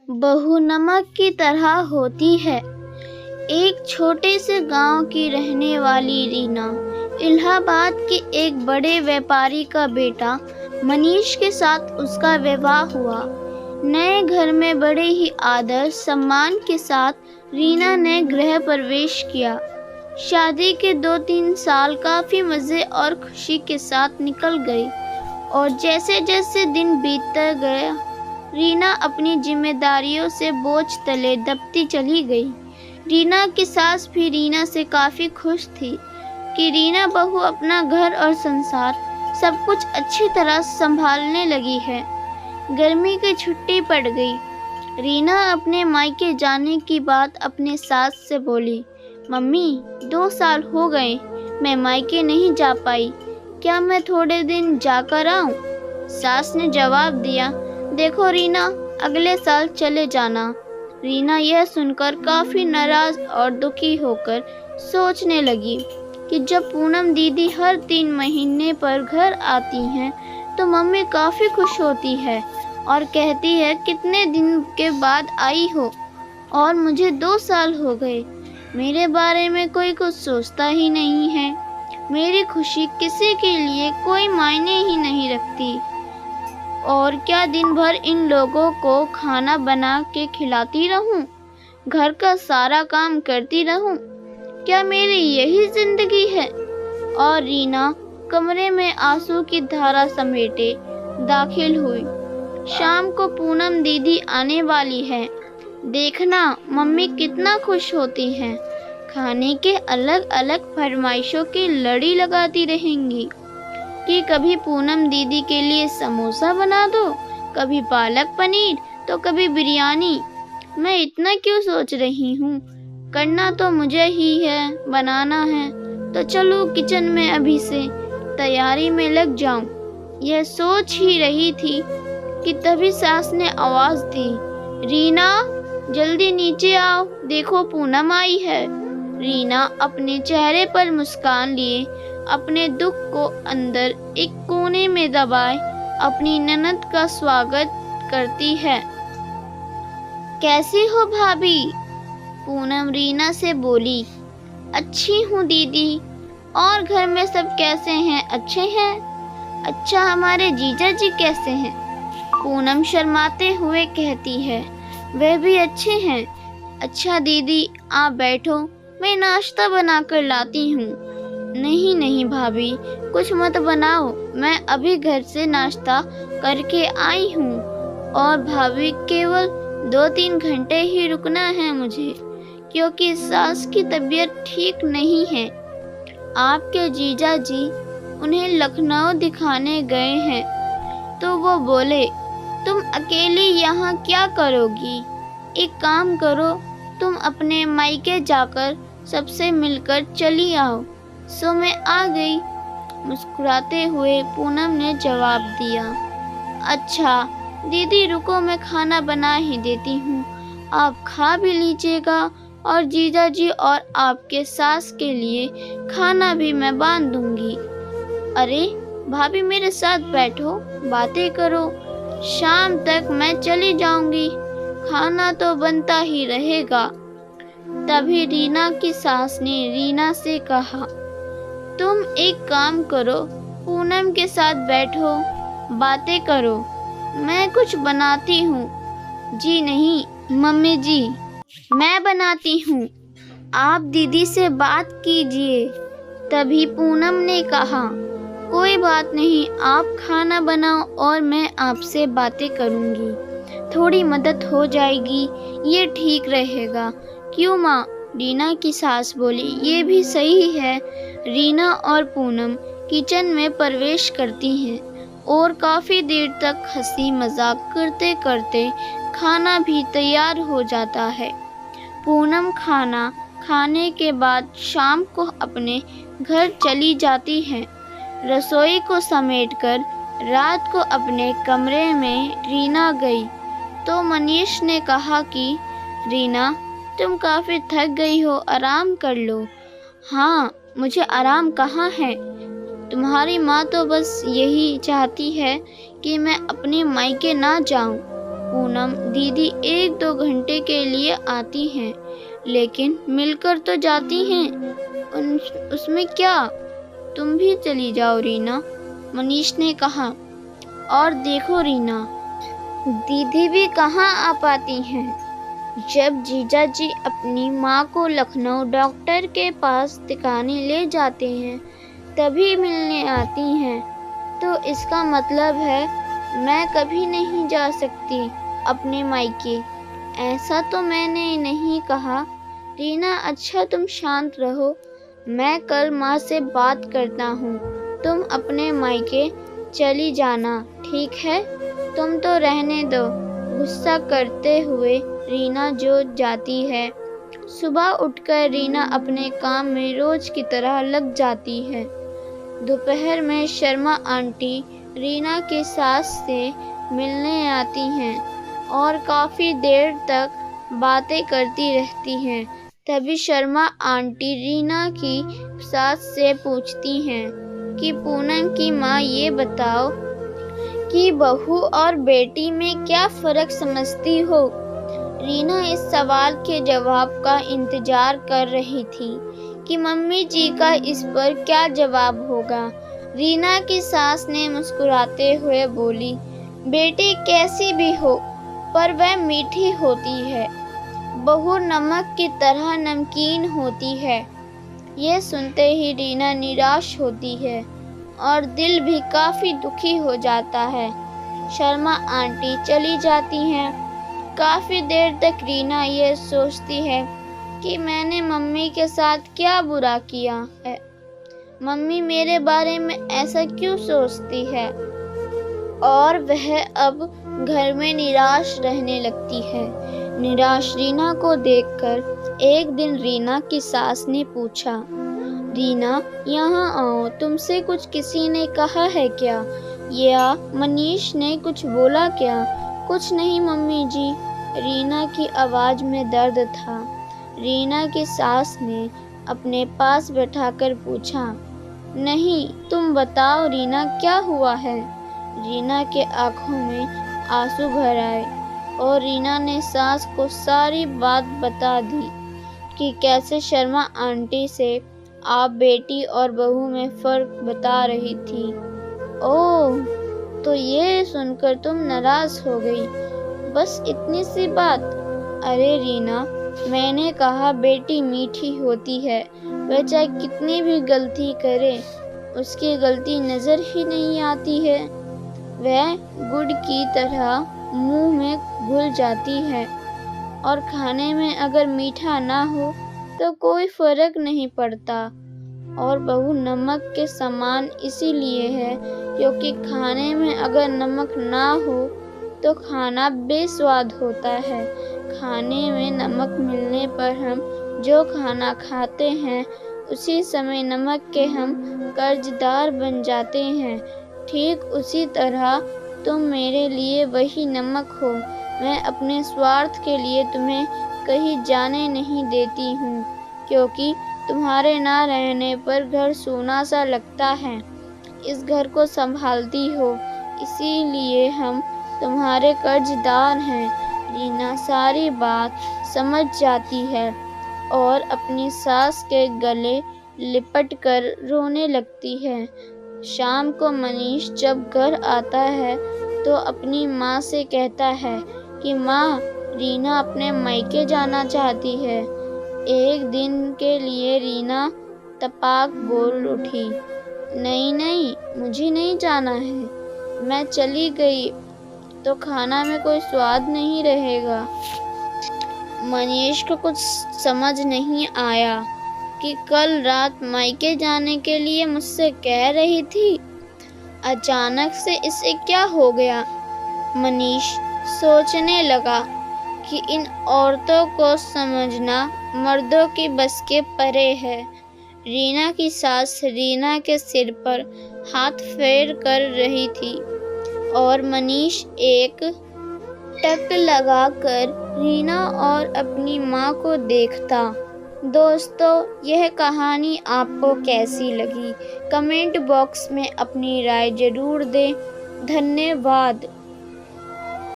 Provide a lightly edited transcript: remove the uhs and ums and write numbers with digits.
बहू नमक की तरह होती है। एक छोटे से गांव की रहने वाली रीना इलाहाबाद के एक बड़े व्यापारी का बेटा मनीष के साथ उसका विवाह हुआ। नए घर में बड़े ही आदर सम्मान के साथ रीना ने गृह प्रवेश किया। शादी के 2-3 साल काफ़ी मज़े और खुशी के साथ निकल गए और जैसे जैसे दिन बीतता गया रीना अपनी जिम्मेदारियों से बोझ तले दबती चली गई। रीना की सास भी रीना से काफ़ी खुश थी कि रीना बहू अपना घर और संसार सब कुछ अच्छी तरह संभालने लगी है। गर्मी की छुट्टी पड़ गई। रीना अपने मायके जाने की बात अपने सास से बोली। मम्मी, 2 साल हो गए मैं मायके नहीं जा पाई, क्या मैं थोड़े दिन जाकर आऊँ? सास ने जवाब दिया, देखो रीना, अगले साल चले जाना। रीना यह सुनकर काफ़ी नाराज़ और दुखी होकर सोचने लगी कि जब पूनम दीदी हर 3 महीने पर घर आती हैं तो मम्मी काफ़ी खुश होती है और कहती है कितने दिन के बाद आई हो, और मुझे 2 साल हो गए, मेरे बारे में कोई कुछ सोचता ही नहीं है। मेरी खुशी किसी के लिए कोई मायने ही नहीं रखती। और क्या दिन भर इन लोगों को खाना बना के खिलाती रहूं, घर का सारा काम करती रहूं, क्या मेरी यही जिंदगी है? और रीना कमरे में आंसू की धारा समेटे दाखिल हुई। शाम को पूनम दीदी आने वाली है, देखना मम्मी कितना खुश होती हैं। खाने के अलग अलग फरमाइशों की लड़ी लगाती रहेंगी कि कभी पूनम दीदी के लिए समोसा बना दो, कभी पालक पनीर तो कभी बिरयानी। मैं इतना क्यों सोच रही हूँ, करना तो मुझे ही है, बनाना है तो चलो किचन में अभी से तैयारी में लग जाऊं। यह सोच ही रही थी कि तभी सास ने आवाज़ दी, रीना जल्दी नीचे आओ, देखो पूनम आई है। रीना अपने चेहरे पर मुस्कान लिए अपने दुख को अंदर एक कोने में दबाए अपनी ननद का स्वागत करती है। कैसी हो भाभी? पूनम रीना से बोली। अच्छी हूँ दीदी, और घर में सब कैसे हैं? अच्छे हैं। अच्छा, हमारे जीजा जी कैसे हैं? पूनम शर्माते हुए कहती है, वे भी अच्छे हैं। अच्छा दीदी, आप बैठो, मैं नाश्ता बनाकर लाती हूँ। नहीं नहीं भाभी, कुछ मत बनाओ, मैं अभी घर से नाश्ता करके आई हूँ और भाभी केवल 2-3 घंटे ही रुकना है मुझे, क्योंकि सास की तबीयत ठीक नहीं है। आपके जीजा जी उन्हें लखनऊ दिखाने गए हैं, तो वो बोले तुम अकेली यहाँ क्या करोगी? एक काम करो, तुम अपने मायके जाकर सबसे मिलकर चली आओ। सो मैं आ गई, मुस्कुराते हुए पूनम ने जवाब दिया। अच्छा दीदी रुको, मैं खाना बना ही देती हूँ, आप खा भी लीजिएगा और जीजा जी और आपके सास के लिए खाना भी मैं बांध दूंगी। अरे भाभी, मेरे साथ बैठो, बातें करो, शाम तक मैं चली जाऊंगी, खाना तो बनता ही रहेगा। तभी रीना की सास ने रीना से कहा, तुम एक काम करो, पूनम के साथ बैठो, बातें करो, मैं कुछ बनाती हूँ। जी नहीं मम्मी जी, मैं बनाती हूँ, आप दीदी से बात कीजिए। तभी पूनम ने कहा, कोई बात नहीं, आप खाना बनाओ और मैं आपसे बातें करूँगी, थोड़ी मदद हो जाएगी, ये ठीक रहेगा। क्यों माँ? रीना की सास बोली। ये भी सही है। रीना और पूनम किचन में प्रवेश करती हैं और काफ़ी देर तक हंसी मजाक करते करते खाना भी तैयार हो जाता है। पूनम खाना खाने के बाद शाम को अपने घर चली जाती है। रसोई को समेटकर रात को अपने कमरे में रीना गई तो मनीष ने कहा कि रीना तुम काफ़ी थक गई हो, आराम कर लो। हाँ, मुझे आराम कहाँ है, तुम्हारी माँ तो बस यही चाहती है कि मैं अपने मायके ना जाऊँ। पूनम दीदी 1-2 घंटे के लिए आती हैं, लेकिन मिलकर तो जाती हैं। उसमें क्या, तुम भी चली जाओ रीना, मनीष ने कहा। और देखो रीना, दीदी भी कहाँ आ पाती हैं। जब जीजा जी अपनी माँ को लखनऊ डॉक्टर के पास दिखाने ले जाते हैं तभी मिलने आती हैं, तो इसका मतलब है मैं कभी नहीं जा सकती अपने मायके। ऐसा तो मैंने नहीं कहा। रीना, अच्छा तुम शांत रहो, मैं कल माँ से बात करता हूँ। तुम अपने मायके चली जाना, ठीक है? तुम तो रहने दो। गुस्सा करते हुए रीना जो जाती है। सुबह उठकर रीना अपने काम में रोज की तरह लग जाती है। दोपहर में शर्मा आंटी रीना की सास से मिलने आती हैं और काफ़ी देर तक बातें करती रहती हैं। तभी शर्मा आंटी रीना की सास से पूछती हैं कि पूनम की माँ, ये बताओ कि बहू और बेटी में क्या फ़र्क समझती हो? रीना इस सवाल के जवाब का इंतजार कर रही थी कि मम्मी जी का इस पर क्या जवाब होगा। रीना की सास ने मुस्कुराते हुए बोली, बेटी कैसी भी हो पर वह मीठी होती है, बहू नमक की तरह नमकीन होती है। ये सुनते ही रीना निराश होती है और दिल भी काफ़ी दुखी हो जाता है। शर्मा आंटी चली जाती हैं। काफ़ी देर तक रीना ये सोचती है कि मैंने मम्मी के साथ क्या बुरा किया है, मम्मी मेरे बारे में ऐसा क्यों सोचती है। और वह अब घर में निराश रहने लगती है। निराश रीना को देखकर एक दिन रीना की सास ने पूछा, रीना यहाँ आओ, तुमसे कुछ किसी ने कहा है क्या, या मनीष ने कुछ बोला क्या? कुछ नहीं मम्मी जी, रीना की आवाज़ में दर्द था। रीना की सास ने अपने पास बैठाकर पूछा, नहीं तुम बताओ रीना, क्या हुआ है? रीना के आंखों में आंसू भर आए और रीना ने सास को सारी बात बता दी कि कैसे शर्मा आंटी से आप बेटी और बहू में फ़र्क बता रही थी। ओह, तो ये सुनकर तुम नाराज़ हो गई, बस इतनी सी बात? अरे रीना, मैंने कहा बेटी मीठी होती है, वह चाहे कितनी भी गलती करे उसकी गलती नज़र ही नहीं आती है। वह गुड़ की तरह मुंह में घुल जाती है और खाने में अगर मीठा ना हो तो कोई फ़र्क नहीं पड़ता। और बहू नमक के समान इसीलिए है क्योंकि खाने में अगर नमक ना हो तो खाना बेस्वाद होता है। खाने में नमक मिलने पर हम जो खाना खाते हैं उसी समय नमक के हम कर्जदार बन जाते हैं। ठीक उसी तरह तुम मेरे लिए वही नमक हो। मैं अपने स्वार्थ के लिए तुम्हें कहीं जाने नहीं देती हूँ, क्योंकि तुम्हारे ना रहने पर घर सूना सा लगता है। इस घर को संभालती हो, इसीलिए हम तुम्हारे कर्जदार हैं। रीना सारी बात समझ जाती है और अपनी सास के गले लिपट कर रोने लगती है। शाम को मनीष जब घर आता है तो अपनी माँ से कहता है कि माँ, रीना अपने मायके जाना चाहती है। एक दिन के लिए रीना तपाक बोल उठी, नहीं नहीं, मुझे नहीं जाना है। मैं चली गई तो खाना में कोई स्वाद नहीं रहेगा। मनीष को कुछ समझ नहीं आया कि कल रात मायके जाने के लिए मुझसे कह रही थी, अचानक से इसे क्या हो गया। मनीष सोचने लगा कि इन औरतों को समझना मर्दों की बस के परे है। रीना की सास रीना के सिर पर हाथ फेर कर रही थी और मनीष एक टक लगाकर रीना और अपनी माँ को देखता। दोस्तों, यह कहानी आपको कैसी लगी? कमेंट बॉक्स में अपनी राय ज़रूर दें। धन्यवाद।